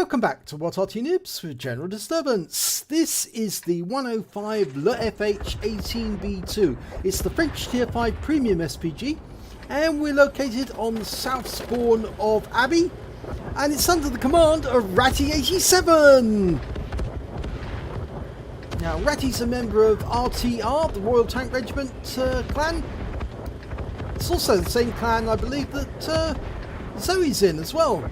Welcome back to What Arty Noobs with General Disturbance. This is the 105 leFH18B2. It's the French Tier 5 Premium SPG, and we're located on the south spawn of Abbey, and it's under the command of Ratty87. Now, Ratty's a member of RTR, the Royal Tank Regiment clan. It's also the same clan, I believe, that Zoe's in as well.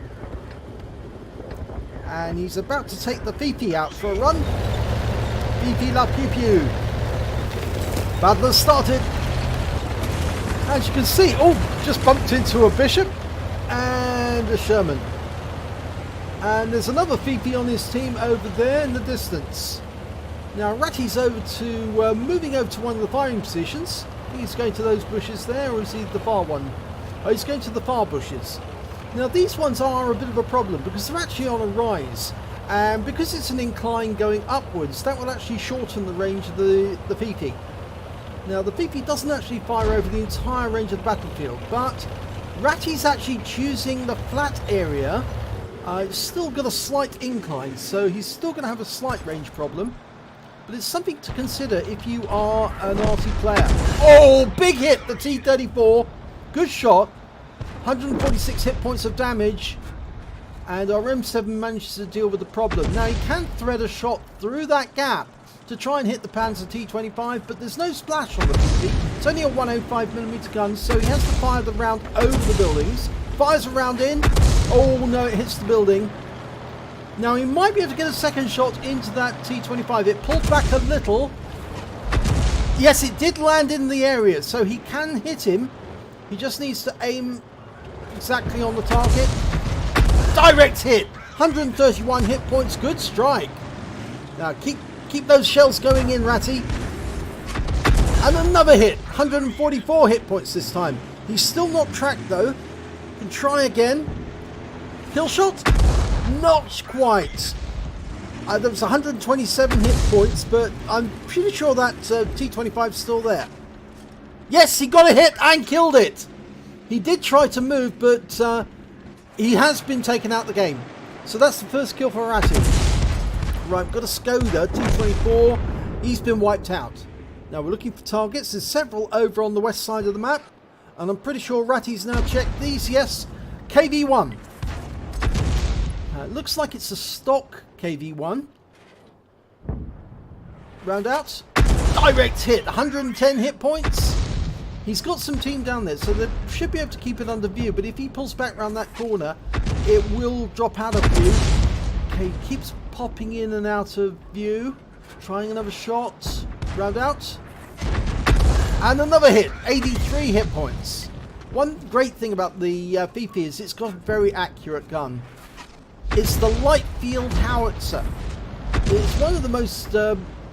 And he's about to take the FiFi out for a run. FiFi la pew pew. Badler started. As you can see, just bumped into a bishop and a Sherman. And there's another FiFi on his team over there in the distance. Now Ratty's moving over to one of the firing positions. He's going to those bushes there, or is he the far one? Oh, he's going to the far bushes. Now these ones are a bit of a problem because they're actually on a rise, and because it's an incline going upwards, that will actually shorten the range of the FiFi. Now the FiFi doesn't actually fire over the entire range of the battlefield, but Ratty's actually choosing the flat area. It's still got a slight incline, so he's still going to have a slight range problem, but it's something to consider if you are an Arty player. Oh, big hit, the T-34, good shot. 146 hit points of damage, and our M7 manages to deal with the problem. Now he can thread a shot through that gap to try and hit the Panzer T25, but there's no splash on the FiFi. It's only a 105mm gun, so he has to fire the round over the buildings. Fires a round in. Oh no, it hits the building. Now he might be able to get a second shot into that T25. It pulled back a little. Yes, it did land in the area, so he can hit him. He just needs to aim exactly on the target. Direct hit. 131 hit points. Good strike. Now keep those shells going in, Ratty. And another hit. 144 hit points this time. He's still not tracked though. Can try again. Kill shot? Not quite. There was 127 hit points, but I'm pretty sure that T25 is still there. Yes, he got a hit and killed it. He did try to move, but he has been taken out the game. So that's the first kill for Arty. Right, we've got a Skoda T24. He's been wiped out. Now we're looking for targets. There's several over on the west side of the map, and I'm pretty sure Ratty's now checked these. Yes, KV1. It looks like it's a stock KV1. Round out. Direct hit. 110 hit points. He's got some team down there, so they should be able to keep it under view, but if he pulls back around that corner, it will drop out of view. Okay, keeps popping in and out of view. Trying another shot. Round out. And another hit. 83 hit points. One great thing about the FiFi is it's got a very accurate gun. It's the light field howitzer. It's one of the most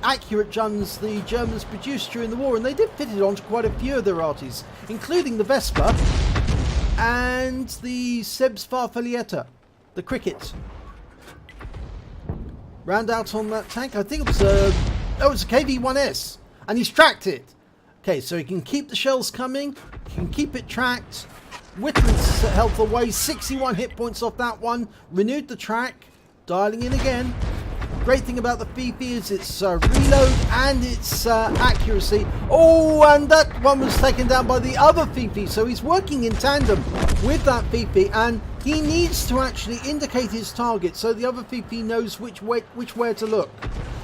accurate guns the Germans produced during the war, and they did fit it onto quite a few of their Artys, including the Vespa and the Seb's Farfalietta, the Cricket. Round out on that tank. I think it was a KV-1S, and he's tracked it. Okay, so he can keep the shells coming, he can keep it tracked. Whittling health away, 61 hit points off that one. Renewed the track, dialing in again. Great thing about the FiFi is its reload and its accuracy. Oh, and that one was taken down by the other FiFi, so he's working in tandem with that FiFi, and he needs to actually indicate his target so the other FiFi knows which way to look,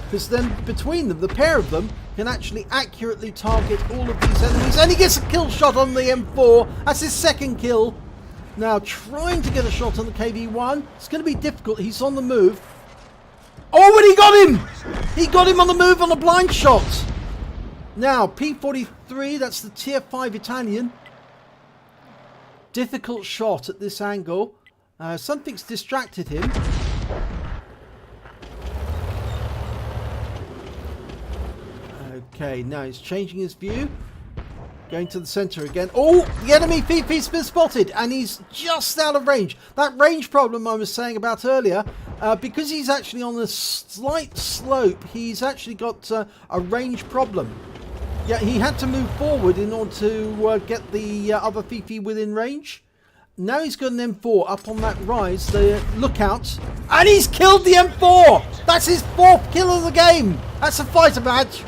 because then between them, the pair of them can actually accurately target all of these enemies, and he gets a kill shot on the M4. That's his second kill. Now trying to get a shot on the KV1. It's going to be difficult. He's on the move. Oh, and he got him! He got him on the move on a blind shot. Now, P43, that's the Tier 5 Italian. Difficult shot at this angle. Something's distracted him. Okay, now he's changing his view. Going to the centre again. Oh, the enemy FiFi's been spotted, and he's just out of range. That range problem I was saying about earlier, because he's actually on a slight slope, he's actually got a range problem. Yeah, he had to move forward in order to get the other FiFi within range. Now he's got an M4 up on that rise, the lookout, and he's killed the M4! That's his 4th kill of the game! That's a fighter badge!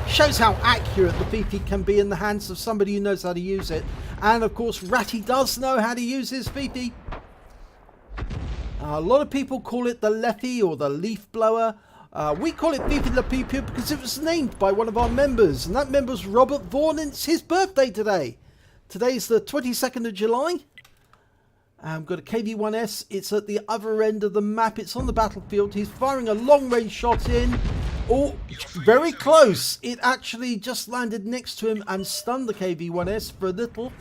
Shows how accurate the FiFi can be in the hands of somebody who knows how to use it. And of course, Ratty does know how to use his FiFi. A lot of people call it the leFH or the leaf blower. We call it FiFi lePH18B2 because it was named by one of our members, and that member was Robert Vaughan, and it's his birthday today. Today's the 22nd of July. We've got a KV-1S. It's at the other end of the map. It's on the battlefield. He's firing a long-range shot in. Oh, very close. It actually just landed next to him and stunned the KV-1S for a little.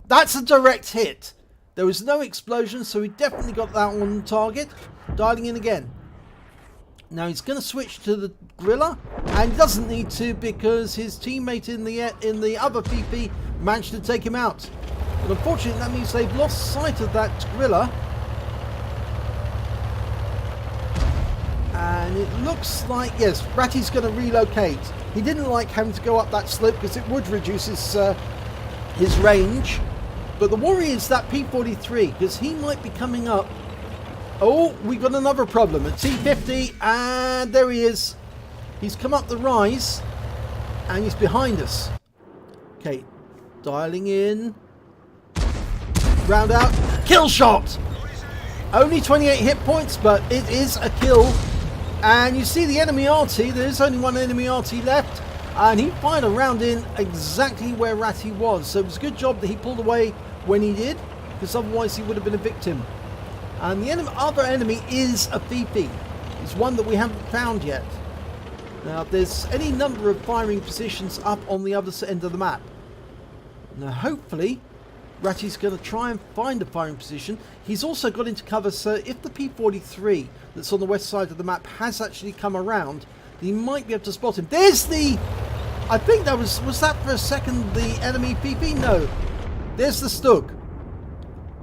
That's a direct hit. There was no explosion, so he definitely got that one on target. Dialing in again. Now he's going to switch to the Gorilla, and he doesn't need to because his teammate in the other FiFi managed to take him out. But unfortunately, that means they've lost sight of that Gorilla. And it looks like, yes, Ratty's going to relocate. He didn't like having to go up that slope because it would reduce his range. But the worry is that P43, because he might be coming up. Oh, we got another problem. A T50, and there he is. He's come up the rise, and he's behind us. Okay, dialing in. Round out. Kill shot! Only 28 hit points, but it is a kill. And you see the enemy Arty. There's only one enemy Arty left. And he fired a round in exactly where Ratty was. So it was a good job that he pulled away when he did, because otherwise he would have been a victim. And the other enemy is a FiFi. It's one that we haven't found yet. Now, there's any number of firing positions up on the other end of the map. Now, hopefully, Ratty's going to try and find a firing position. He's also got into cover, so if the P43 that's on the west side of the map has actually come around, he might be able to spot him. There's the... I think that was that for a second the enemy FiFi? No. There's the Stug.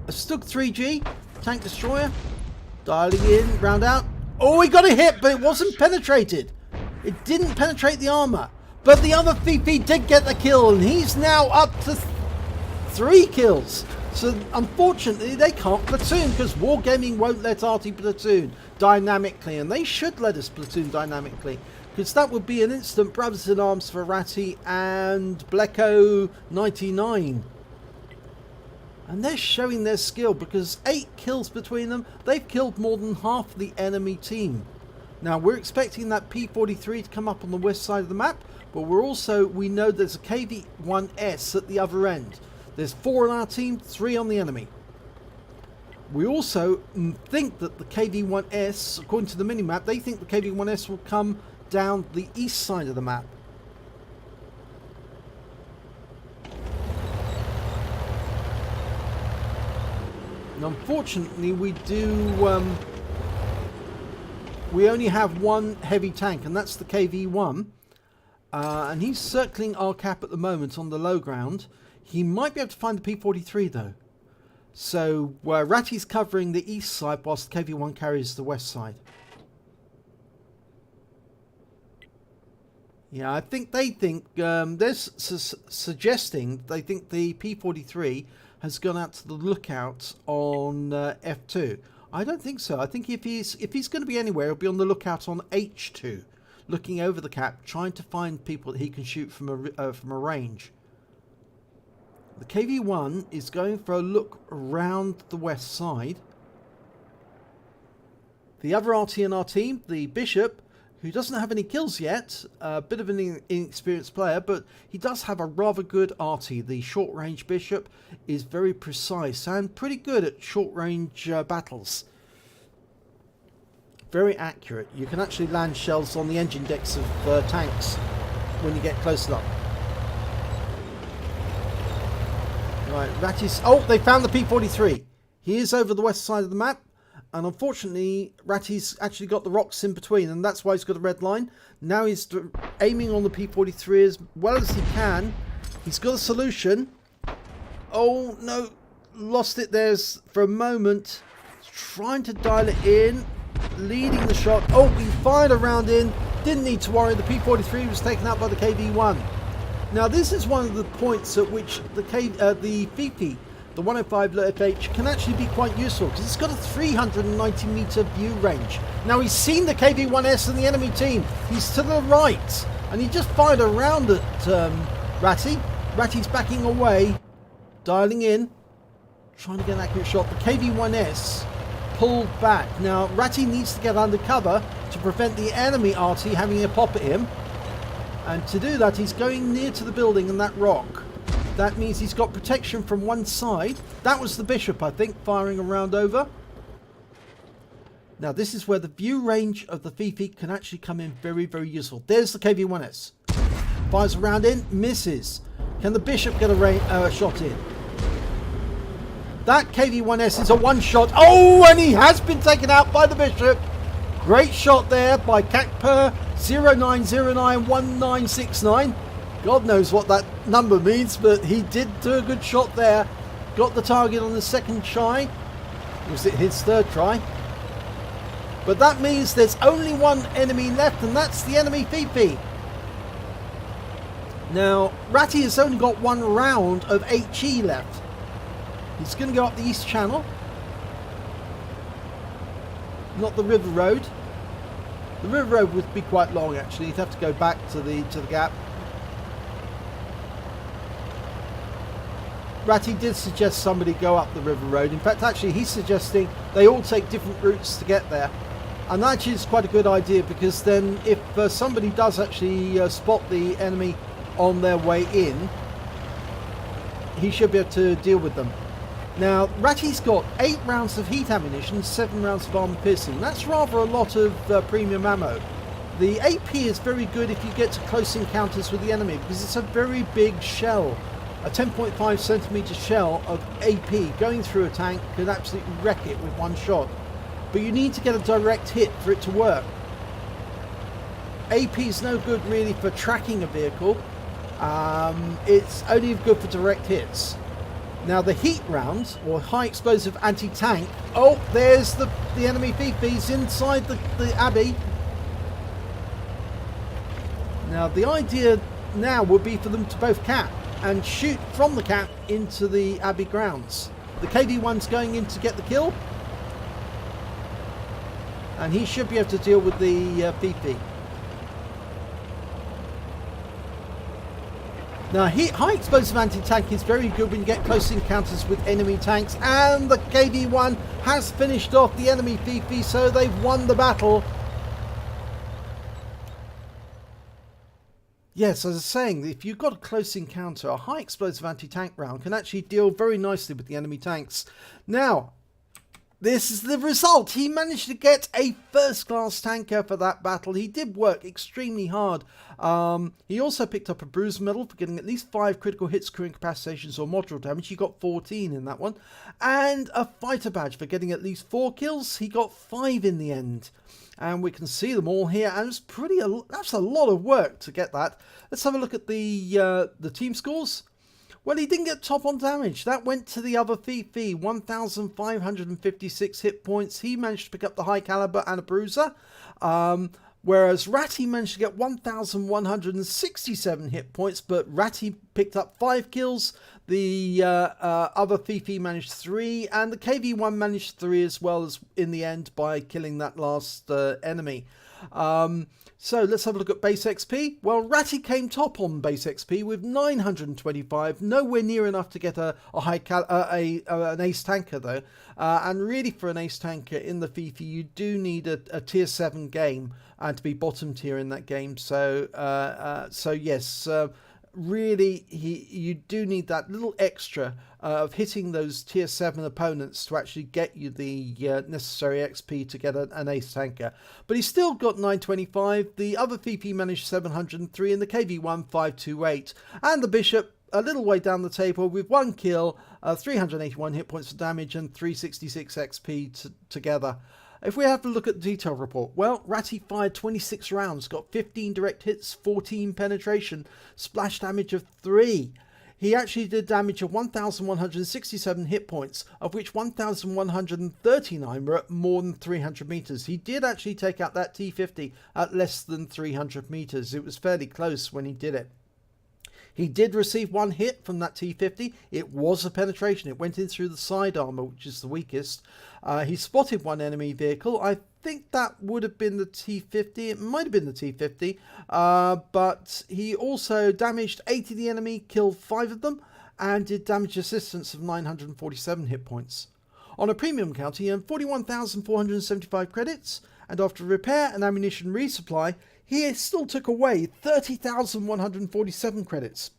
A Stug 3G. Tank destroyer. Dialing in, round out. Oh, he got a hit, but it wasn't penetrated. It didn't penetrate the armor. But the other FiFi did get the kill, and he's now up to 3 kills. So unfortunately, they can't platoon because Wargaming won't let Arty platoon dynamically, and they should let us platoon dynamically, because that would be an instant brothers in arms for Ratty and Bleko 99. And they're showing their skill because 8 kills between them. They've killed more than half the enemy team. Now, we're expecting that P43 to come up on the west side of the map, but we know there's a KV-1S at the other end. There's 4 on our team, 3 on the enemy. We also think that the KV-1S, according to the minimap, they think the KV-1S will come down the east side of the map. And unfortunately, we only have one heavy tank, and that's the KV-1. And he's circling our cap at the moment on the low ground. He might be able to find the P43 though. So Ratty's covering the east side whilst the KV-1 carries the west side. Yeah, I think they think, they're suggesting they think the P43 has gone out to the lookout on F2. I don't think so. I think if he's going to be anywhere, he'll be on the lookout on H2, looking over the cap, trying to find people that he can shoot from a range. The KV-1 is going for a look around the west side. The other Arty in our team, the Bishop, who doesn't have any kills yet, a bit of an inexperienced player, but he does have a rather good Arty. The short-range Bishop is very precise and pretty good at short-range battles. Very accurate. You can actually land shells on the engine decks of tanks when you get close enough. Right, Ratty's... Oh, they found the P43. He is over the west side of the map. And unfortunately, Ratty's actually got the rocks in between, and that's why he's got a red line. Now he's aiming on the P43 as well as he can. He's got a solution. Oh, no. Lost it there for a moment. Trying to dial it in. Leading the shot. Oh, he fired a round in. Didn't need to worry. The P43 was taken out by the KV-1. Now this is one of the points at which the FiFi, the 105 leFH, can actually be quite useful, because it's got a 390 meter view range. Now he's seen the KV-1S and the enemy team. He's to the right, and he just fired around at Ratty. Ratty's backing away, dialing in, trying to get an accurate shot. The KV-1S pulled back. Now Ratty needs to get under cover to prevent the enemy Arty having a pop at him. And to do that, he's going near to the building and that rock. That means he's got protection from one side. That was the Bishop, I think, firing a round over. Now, this is where the view range of the FiFi can actually come in very, very useful. There's the KV-1S. Fires a round in, misses. Can the Bishop get a shot in? That KV-1S is a one-shot. Oh, and he has been taken out by the Bishop. Great shot there by CACPER 09091969. God knows what that number means, but he did do a good shot there. Got the target on the second try. Was it his third try? But that means there's only one enemy left, and that's the enemy FiFi. Now, Ratty has only got one round of HE left. He's going to go up the east channel. Not the river road. The river road would be quite long, actually. You'd have to go back to the gap. Ratty did suggest somebody go up the river road. In fact, actually, he's suggesting they all take different routes to get there. And that is quite a good idea, because then if somebody does actually spot the enemy on their way in, he should be able to deal with them. Now, Ratty's got 8 rounds of heat ammunition, 7 rounds of armor piercing. That's rather a lot of premium ammo. The AP is very good if you get to close encounters with the enemy, because it's a very big shell. A 10.5 centimeter shell of AP going through a tank could absolutely wreck it with one shot. But you need to get a direct hit for it to work. AP is no good really for tracking a vehicle. It's only good for direct hits. Now the heat rounds, or high explosive anti-tank. Oh, there's the enemy FiFi's inside the Abbey. Now the idea now would be for them to both cap and shoot from the cap into the Abbey grounds. The KV-1's going in to get the kill. And he should be able to deal with the FiFi. Now, high explosive anti-tank is very good when you get close encounters with enemy tanks, and the KV-1 has finished off the enemy FiFi, so they've won the battle. Yes, as I was saying, if you've got a close encounter, a high explosive anti-tank round can actually deal very nicely with the enemy tanks. Now, this is the result. He managed to get a first-class tanker for that battle. He did work extremely hard. He also picked up a bruise medal for getting at least 5 critical hits, crew incapacitations or module damage. He got 14 in that one. And a fighter badge for getting at least 4 kills. He got 5 in the end. And we can see them all here. And it's that's a lot of work to get that. Let's have a look at the team scores. Well, he didn't get top on damage. That went to the other FiFi, 1,556 hit points. He managed to pick up the high caliber and a bruiser. Whereas Ratty managed to get 1,167 hit points, but Ratty picked up 5 kills. The other FiFi managed 3, and the KV-1 managed 3 as well, as in the end by killing that last enemy. So let's have a look at base XP. Well, Ratty came top on base XP with 925, nowhere near enough to get an ace tanker though. And really, for an ace tanker in the FiFi, you do need a tier 7 game and to be bottom tier in that game. So yes, really, you do need that little extra of hitting those tier 7 opponents to actually get you the necessary XP to get an ace tanker. But he still got 925. The other FiFi managed 703 and the KV-1 528. And the Bishop a little way down the table with 1 kill, 381 hit points for damage and 366 XP together. If we have to look at the detail report, well, Ratty fired 26 rounds, got 15 direct hits, 14 penetration, splash damage of 3. He actually did damage of 1,167 hit points, of which 1,139 were at more than 300 meters. He did actually take out that T-50 at less than 300 meters. It was fairly close when he did it. He did receive one hit from that T50. It was a penetration. It went in through the side armor, which is the weakest. He spotted one enemy vehicle. I think that would have been the T50. It might have been the T50. But he also damaged 8 of the enemy, killed 5 of them, and did damage assistance of 947 hit points. On a premium count, he earned 41,475 credits, and after repair and ammunition resupply, he still took away 30,147 credits.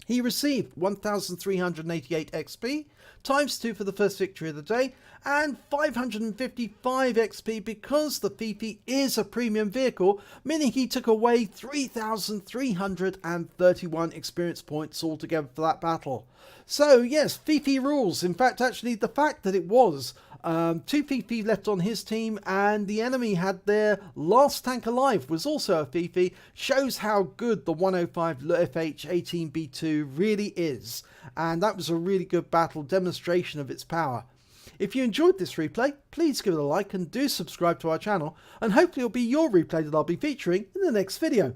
He received 1,388 XP, times 2 for the first victory of the day, and 555 XP because the FiFi is a premium vehicle, meaning he took away 3,331 experience points altogether for that battle. So yes, FiFi rules. In fact, actually the fact that it was 2 FiFi left on his team and the enemy had their last tank alive was also a FiFi shows how good the 105 leFH18B2 really is. And that was a really good battle demonstration of its power. If you enjoyed this replay, please give it a like and do subscribe to our channel, and hopefully it'll be your replay that I'll be featuring in the next video.